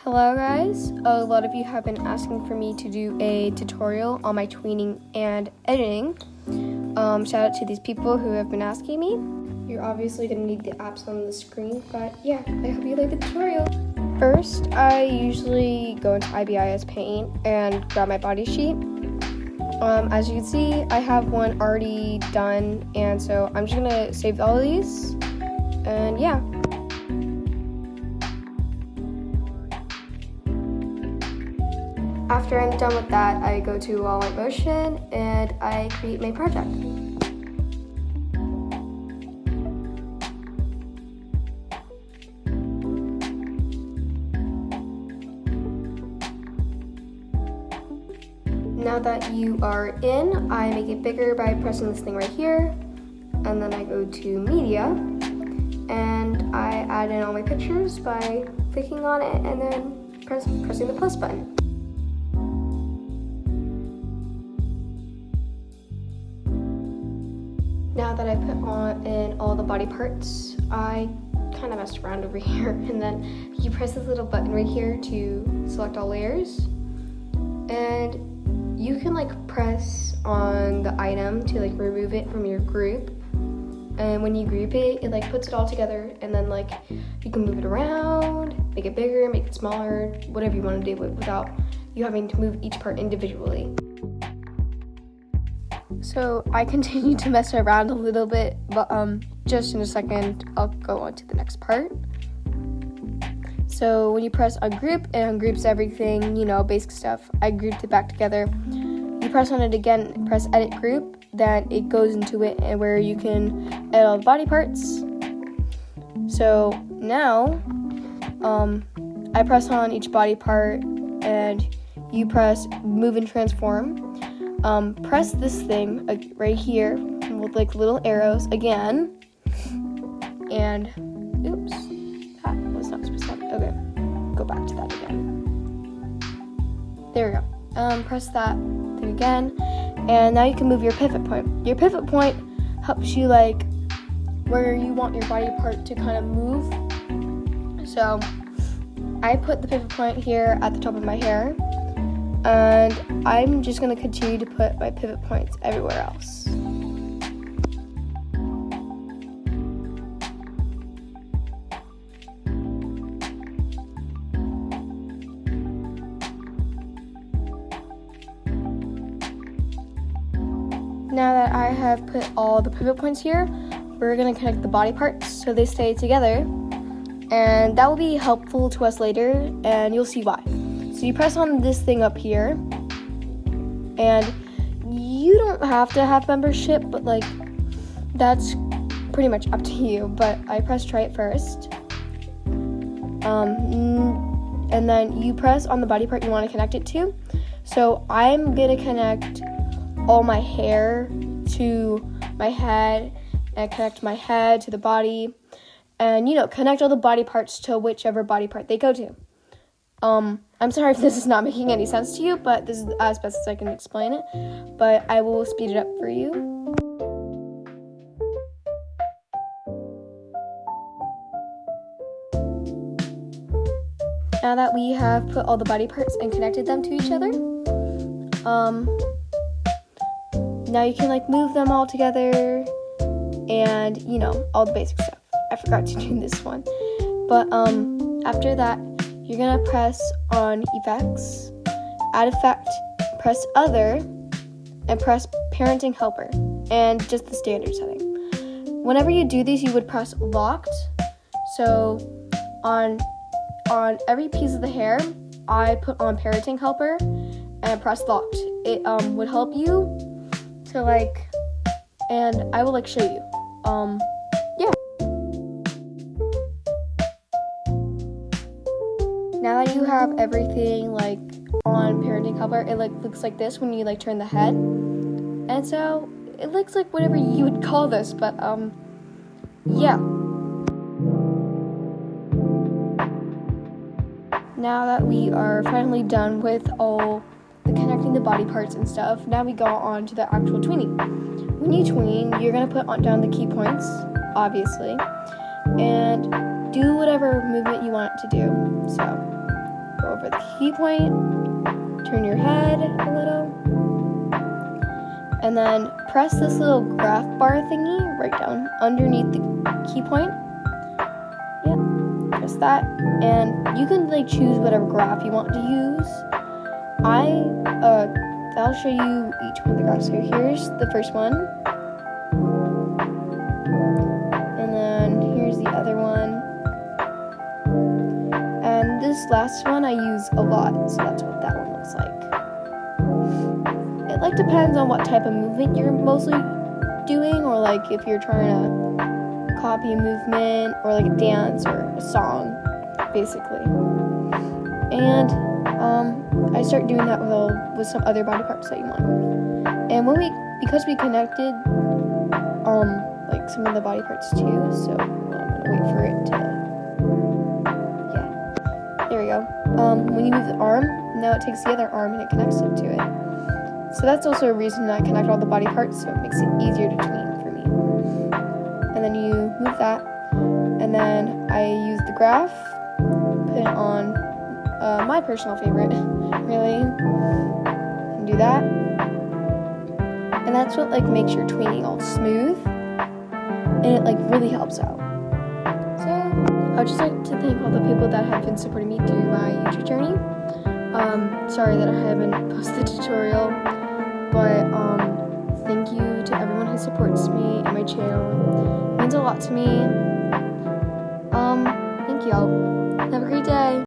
Hello guys, a lot of you have been asking for me to do a tutorial on my tweening and editing. Shout out to these people who have been asking me. You're obviously going to need the apps on the screen, but yeah, I hope you like the tutorial. First, I usually go into IBIS Paint and grab my body sheet. As you can see, I have one already done, and so I'm just going to save all of these, and yeah. After I'm done with that, I go to All in Motion and I create my project. Now that you are in, I make it bigger by pressing this thing right here, and then I go to Media, and I add in all my pictures by clicking on it and then pressing the plus button. Now that I put in all the body parts, I kind of messed around over here, and then you press this little button right here to select all layers, and you can press on the item to remove it from your group, and when you group it, it puts it all together, and then you can move it around, make it bigger, make it smaller, whatever you want to do without you having to move each part individually. So I continue to mess around a little bit, but just in a second, I'll go on to the next part. So when you press ungroup, it ungroups everything, basic stuff. I grouped it back together. You press on it again, press edit group, then it goes into it and where you can edit all the body parts. So now, I press on each body part and you press move and transform. Press this thing right here with little arrows again, and oops, that was not supposed to happen. Okay, go back to that again. There we go. Press that thing again, and now you can move your pivot point. Your pivot point helps you where you want your body part to kind of move. So I put the pivot point here at the top of my hair, and I'm just going to continue to put my pivot points everywhere else. Now that I have put all the pivot points here, we're going to connect the body parts so they stay together, and that will be helpful to us later, and you'll see why. So you press on this thing up here, and you don't have to have membership, but that's pretty much up to you. But I press try it first, and then you press on the body part you want to connect it to. So I'm gonna connect all my hair to my head, and connect my head to the body, and connect all the body parts to whichever body part they go to. I'm sorry if this is not making any sense to you, but this is as best as I can explain it, but I will speed it up for you. Now that we have put all the body parts and connected them to each other, now you can move them all together and, all the basic stuff. I forgot to do this one, but after that, you're going to press on Effects, Add Effect, press Other, and press Parenting Helper, and just the standard setting. Whenever you do these, you would press Locked. So on every piece of the hair, I put on Parenting Helper and press Locked. It would help you to and I will show you. Yeah. Now that you have everything on Parenting Helper, it looks like this when you turn the head, and so it looks like whatever you would call this, but yeah. Now that we are finally done with all the connecting the body parts and stuff, now we go on to the actual tweening. When you tween, you're gonna put down the key points, obviously, and do whatever movement you want it to do. So with the key point, turn your head a little, and then press this little graph bar thingy right down underneath the key point. Press that, and you can like choose whatever graph you want to use. I'll show you each one of the graphs. So here's the first one, and then here's the other one, and this last one I use a lot, so that's what that one looks like. It like depends on what type of movement you're mostly doing, or like if you're trying to copy a movement or like a dance or a song, basically. And I start doing that with some other body parts that you want. And because we connected like some of the body parts too, so I'm gonna wait for it to, there we go. When you move the arm, now it takes the other arm and it connects it to it. So that's also a reason I connect all the body parts, so it makes it easier to tween for me. And then you move that, and then I use the graph, put it on my personal favorite, really, and do that. And that's what like makes your tweening all smooth, and it like really helps out. So I would just like to thank all the people that have been supporting me through my YouTube journey. Sorry that I haven't posted the tutorial, but thank you to everyone who supports me and my channel. It means a lot to me.